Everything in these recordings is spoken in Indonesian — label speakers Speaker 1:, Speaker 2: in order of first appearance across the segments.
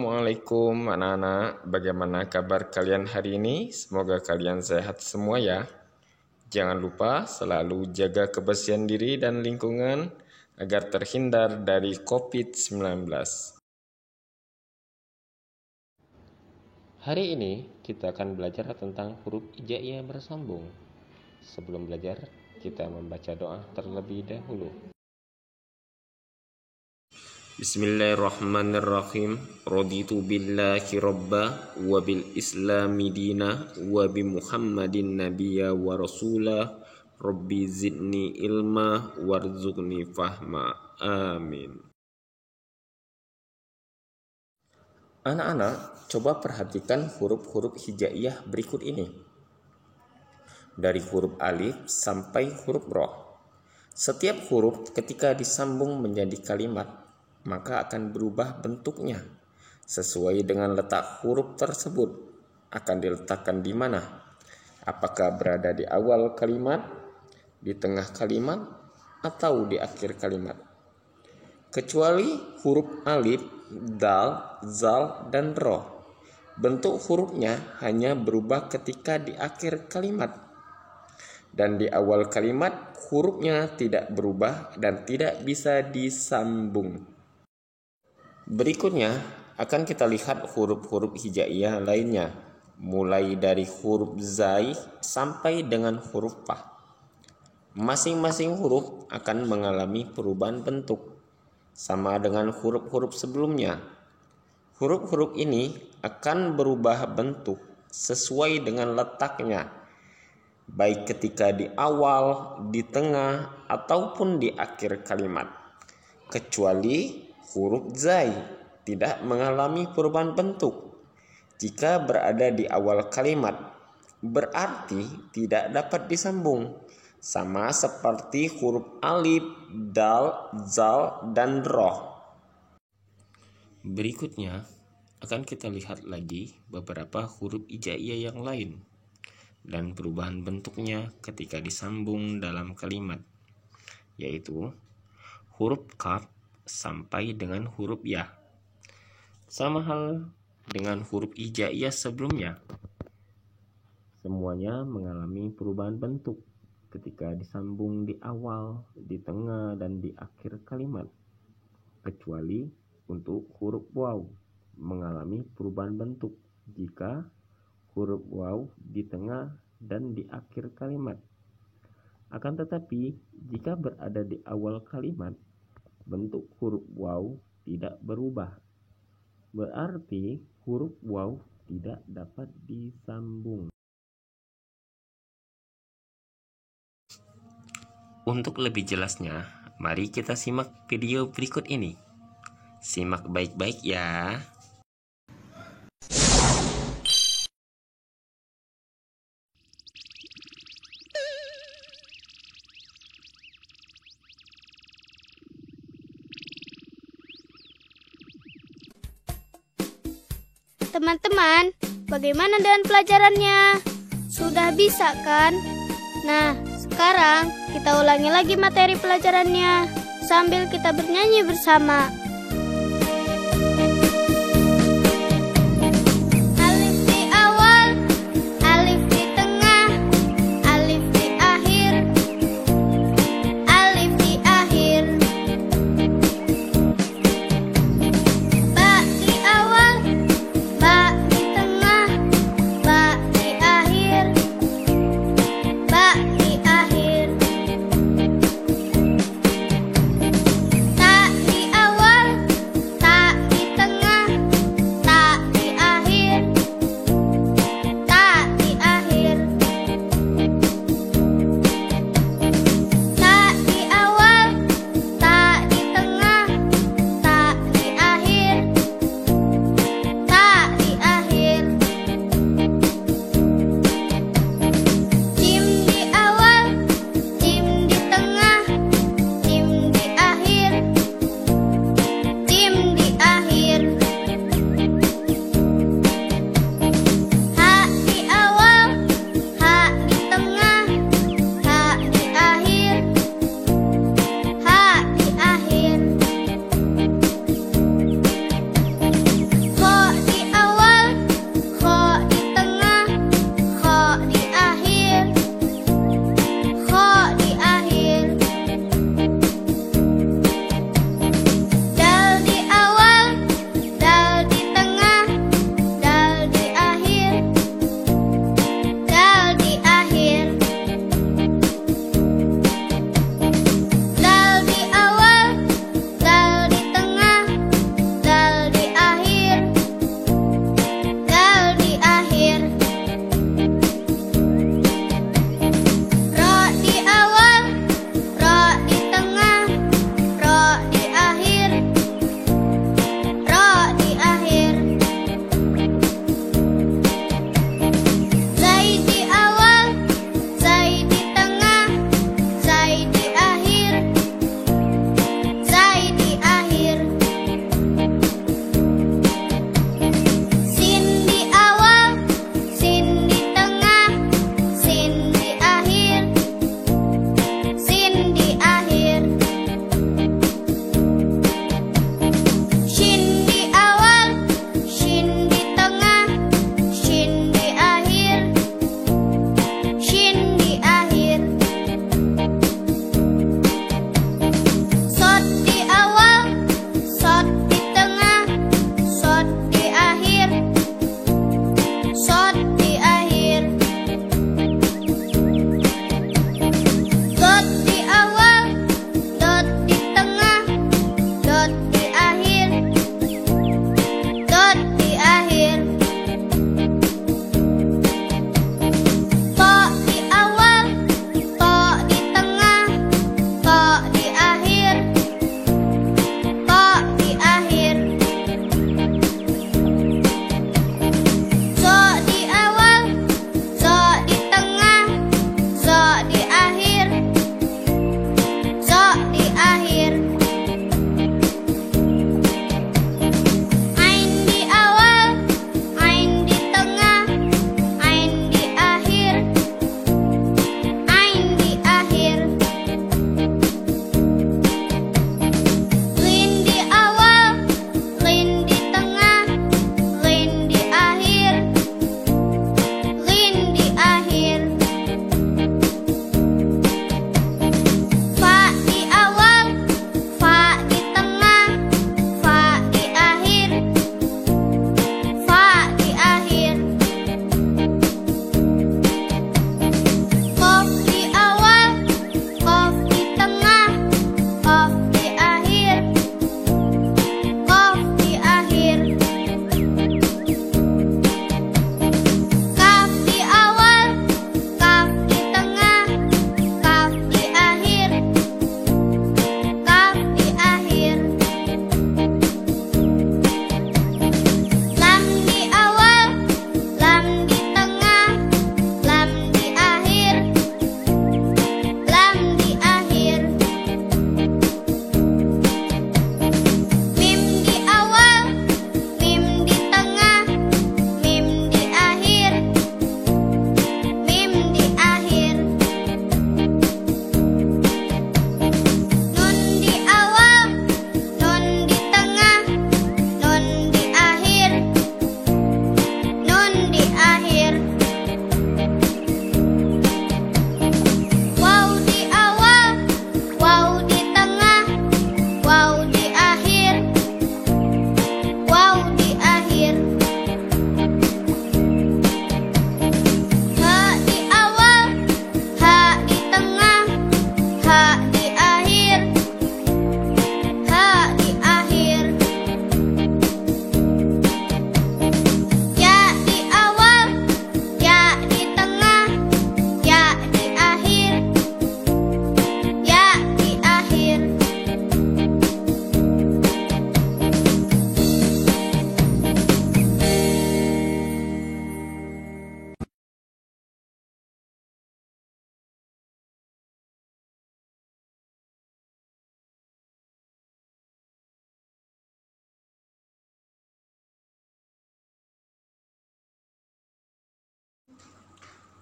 Speaker 1: Assalamualaikum anak-anak, bagaimana kabar kalian hari ini? Semoga kalian sehat semua ya. Jangan lupa selalu jaga kebersihan diri dan lingkungan agar terhindar dari COVID-19. Hari ini kita akan belajar tentang huruf hijaiyah bersambung. Sebelum belajar, kita membaca doa terlebih dahulu. Bismillahirrahmanirrahim. Raditu billahi rabba wa bil islami dina wa bi Muhammadin nabiyya wa rasulah. Rabbi zidni ilma warzuqni fahma. Amin. Anak-anak, coba perhatikan huruf-huruf hijaiyah berikut ini. Dari huruf alif sampai huruf roh. Setiap huruf ketika disambung menjadi kalimat, maka akan berubah bentuknya sesuai dengan letak huruf tersebut. Akan diletakkan di mana? Apakah berada di awal kalimat, di tengah kalimat, atau di akhir kalimat? Kecuali huruf alif, dal, zal, dan ro. Bentuk hurufnya hanya berubah ketika di akhir kalimat. Dan di awal kalimat hurufnya tidak berubah dan tidak bisa disambung. Berikutnya akan kita lihat huruf-huruf hijaiyah lainnya, mulai dari huruf zai sampai dengan huruf fa. Masing-masing huruf akan mengalami perubahan bentuk, sama dengan huruf-huruf sebelumnya. Huruf-huruf ini akan berubah bentuk sesuai dengan letaknya, baik ketika di awal, di tengah, ataupun di akhir kalimat. Kecuali huruf zai tidak mengalami perubahan bentuk. Jika berada di awal kalimat, berarti tidak dapat disambung. Sama seperti huruf alif, dal, zal, dan roh. Berikutnya akan kita lihat lagi beberapa huruf hijaiyah yang lain dan perubahan bentuknya ketika disambung dalam kalimat, yaitu huruf kaf sampai dengan huruf ya. Sama hal dengan huruf hijaiyah sebelumnya. Semuanya mengalami perubahan bentuk ketika disambung di awal, di tengah, dan di akhir kalimat. Kecuali untuk huruf waw mengalami perubahan bentuk jika huruf waw di tengah dan di akhir kalimat. Akan tetapi jika berada di awal kalimat, bentuk huruf waw tidak berubah. Berarti huruf waw tidak dapat disambung. Untuk lebih jelasnya, mari kita simak video berikut ini. Simak baik-baik ya.
Speaker 2: Teman-teman, bagaimana dengan pelajarannya? Sudah bisa kan? Nah, sekarang kita ulangi lagi materi pelajarannya sambil kita bernyanyi bersama. Alif di awal, alif di tengah, alif di akhir, alif di akhir. Ba di awal, ba di tengah, ba di akhir, ba di akhir. Ta di awal,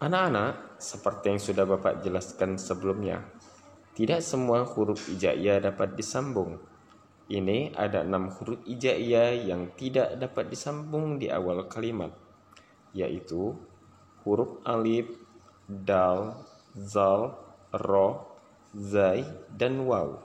Speaker 1: Anak-anak, seperti yang sudah Bapak jelaskan sebelumnya, tidak semua huruf hijaiyah dapat disambung. Ini ada 6 huruf hijaiyah yang tidak dapat disambung di awal kalimat, yaitu huruf alif, dal, zal, ro, zai, dan waw.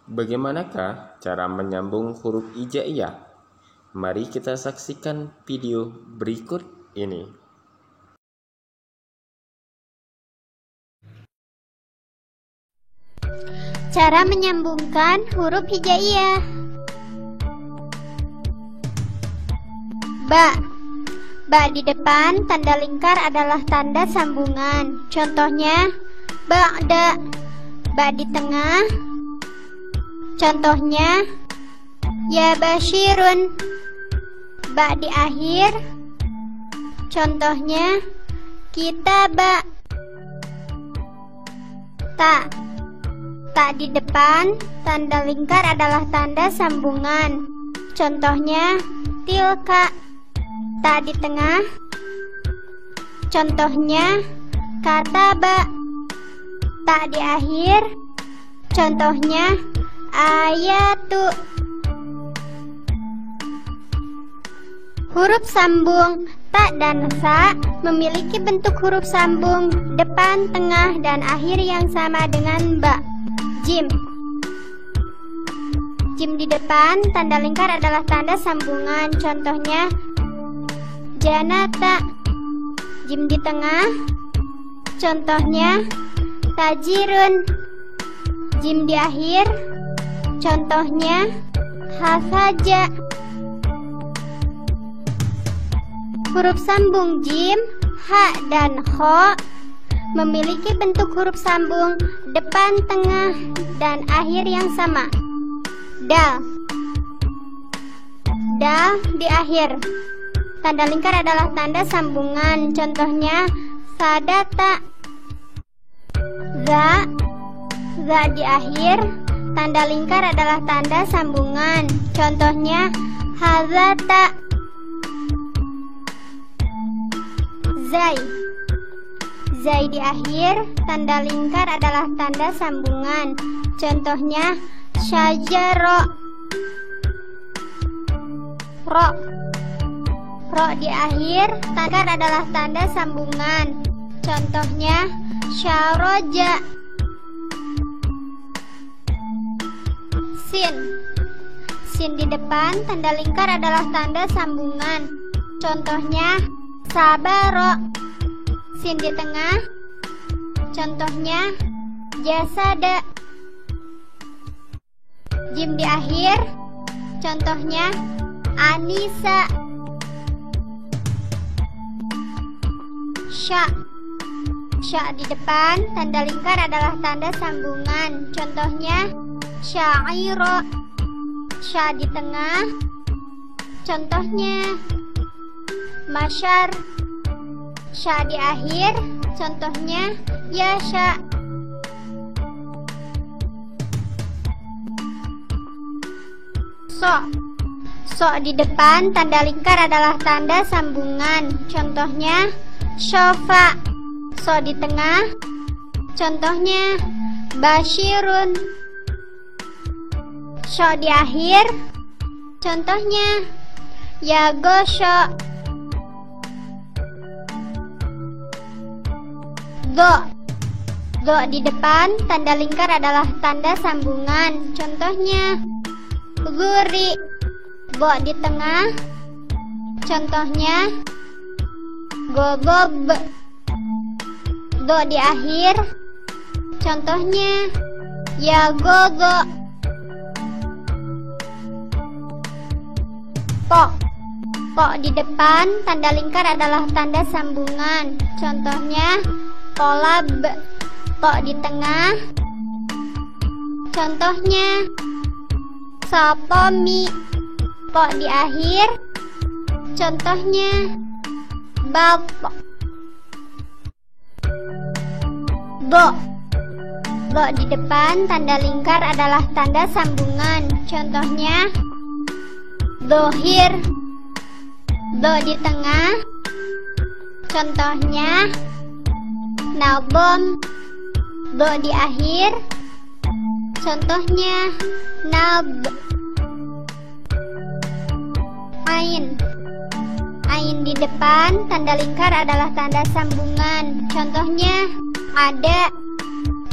Speaker 1: Bagaimanakah cara menyambung huruf hijaiyah? Mari kita saksikan video berikut ini.
Speaker 2: Cara menyambungkan huruf hijaiyah. Ba. Ba di depan tanda lingkar adalah tanda sambungan. Contohnya ba'da. Ba di tengah. Contohnya ya basyirun. Ba di akhir. Contohnya kitaba. Ta. Ta di depan tanda lingkar adalah tanda sambungan. Contohnya tilka. Ta di tengah. Contohnya kataba. Ta di akhir. Contohnya ayatu. Huruf sambung ta dan sa memiliki bentuk huruf sambung depan, tengah, dan akhir yang sama dengan ba. Jim. Jim di depan tanda lingkar adalah tanda sambungan. Contohnya janata. Jim di tengah. Contohnya tajirun. Jim di akhir. Contohnya hasaja. Huruf sambung jim, ha, dan kho memiliki bentuk huruf sambung depan, tengah, dan akhir yang sama. Dal. Dal di akhir. Tanda lingkar adalah tanda sambungan. Contohnya sadata. Za. Za di akhir. Tanda lingkar adalah tanda sambungan. Contohnya hazata. Zai. Zai di akhir. Tanda lingkar adalah tanda sambungan. Contohnya syajaro. Ro. Ro di akhir. Tanda adalah tanda sambungan. Contohnya syaroja. Sin. Sin di depan tanda lingkar adalah tanda sambungan. Contohnya sabaro. Sin di tengah. Contohnya jasada. Jim di akhir. Contohnya anisa. Sya. Sya di depan tanda lingkar adalah tanda sambungan. Contohnya syairo. Sya di tengah. Contohnya masyar. Sya di akhir. Contohnya yasha. So. So di depan tanda lingkar adalah tanda sambungan. Contohnya syofa. So di tengah. Contohnya basyirun. Syo di akhir. Contohnya yagosho. Do. Do di depan tanda lingkar adalah tanda sambungan. Contohnya zuri. Bo di tengah. Contohnya gogob. Do di akhir. Contohnya yagogo. Po. Po di depan tanda lingkar adalah tanda sambungan. Contohnya kolab. Po di tengah. Contohnya sopomi. Po di akhir. Contohnya bab. Do. Do di depan tanda lingkar adalah tanda sambungan. Contohnya dohir. Do di tengah. Contohnya nabom. Do di akhir. Contohnya nab. Ain. Ain di depan tanda lingkar adalah tanda sambungan. Contohnya ada.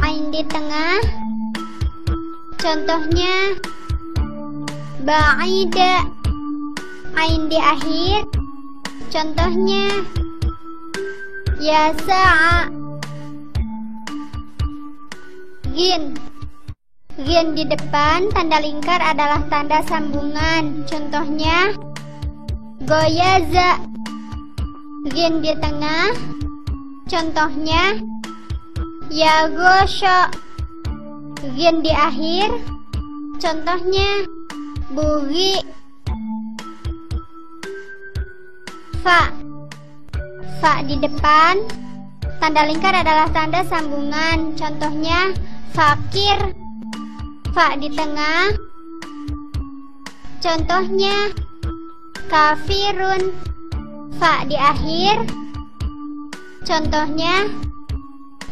Speaker 2: Ain di tengah. Contohnya ba'ida. Ain di akhir. Contohnya yasa'a. Gin. Gin di depan tanda lingkar adalah tanda sambungan. Contohnya goyaza. Gin di tengah. Contohnya yagosho. Gin di akhir. Contohnya bugi. Fa. Fa di depan tanda lingkar adalah tanda sambungan. Contohnya fakir. Fa di tengah. Contohnya kafirun. Fa di akhir. Contohnya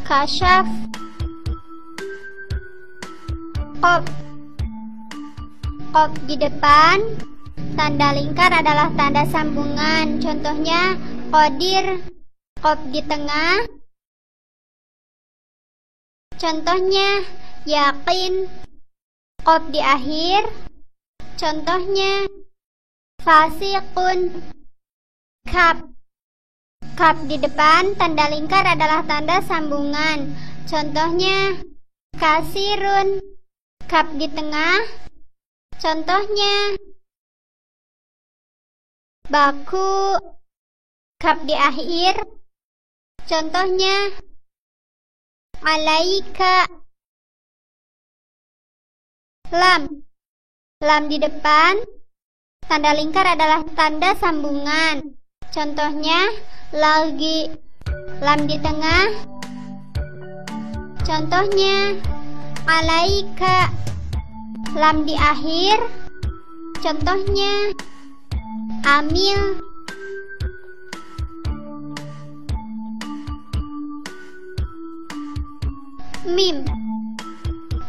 Speaker 2: kasyaf. Qaf. Qaf di depan tanda lingkar adalah tanda sambungan. Contohnya qadir. Qaf di tengah. Contohnya yakin. Qaf di akhir. Contohnya fasiqun. Kaf. Kaf di depan tanda lingkar adalah tanda sambungan. Contohnya kasirun. Kaf di tengah. Contohnya baku. Kaf di akhir. Contohnya alaika. Lam. Lam di depan tanda lingkar adalah tanda sambungan. Contohnya lagi. Lam di tengah. Contohnya alaika. Lam di akhir. Contohnya amil. Mim.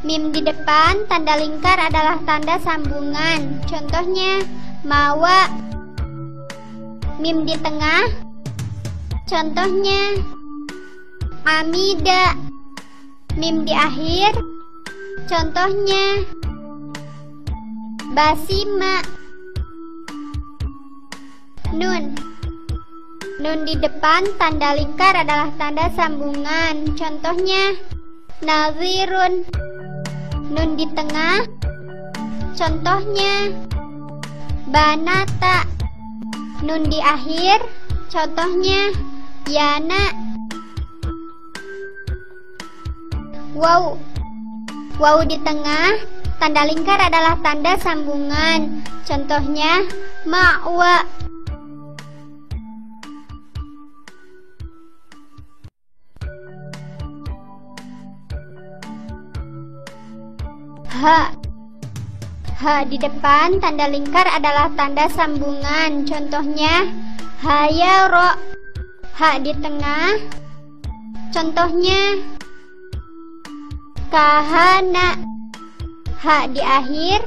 Speaker 2: Mim di depan tanda lingkar adalah tanda sambungan. Contohnya mawa. Mim di tengah. Contohnya amida. Mim di akhir. Contohnya basima. Nun. Nun di depan tanda lingkar adalah tanda sambungan. Contohnya nazirun. Nun di tengah. Contohnya banata. Nun di akhir. Contohnya yana. Waw. Waw di tengah tanda lingkar adalah tanda sambungan. Contohnya ma'wa. Ha. Ha di depan tanda lingkar adalah tanda sambungan. Contohnya hayaro. Ha di tengah. Contohnya kahana. Ha di akhir.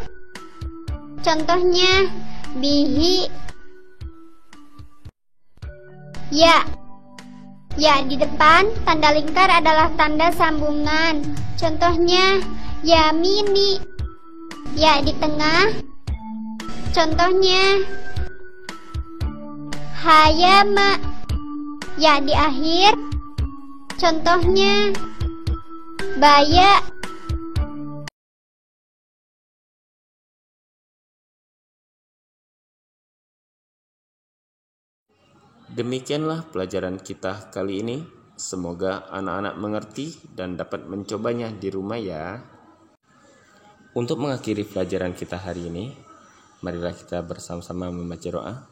Speaker 2: Contohnya bihi. Ya. Ya di depan tanda lingkar adalah tanda sambungan. Contohnya yamini. Ya di tengah. Contohnya hayama. Ya di akhir. Contohnya baya.
Speaker 1: Demikianlah pelajaran kita kali ini. Semoga anak-anak mengerti dan dapat mencobanya di rumah ya. Untuk mengakhiri pelajaran kita hari ini, marilah kita bersama-sama membaca doa.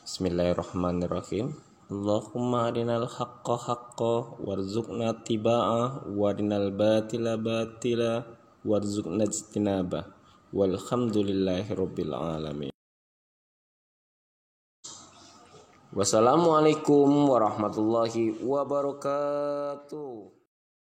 Speaker 1: Bismillahirrahmanirrahim. Allahumma arinal haqqa haqqa warzuqna tiba'ah warinal batila batila warzuqna ijtinabah. Walhamdulillahi rabbil alamin. Wassalamualaikum warahmatullahi wabarakatuh.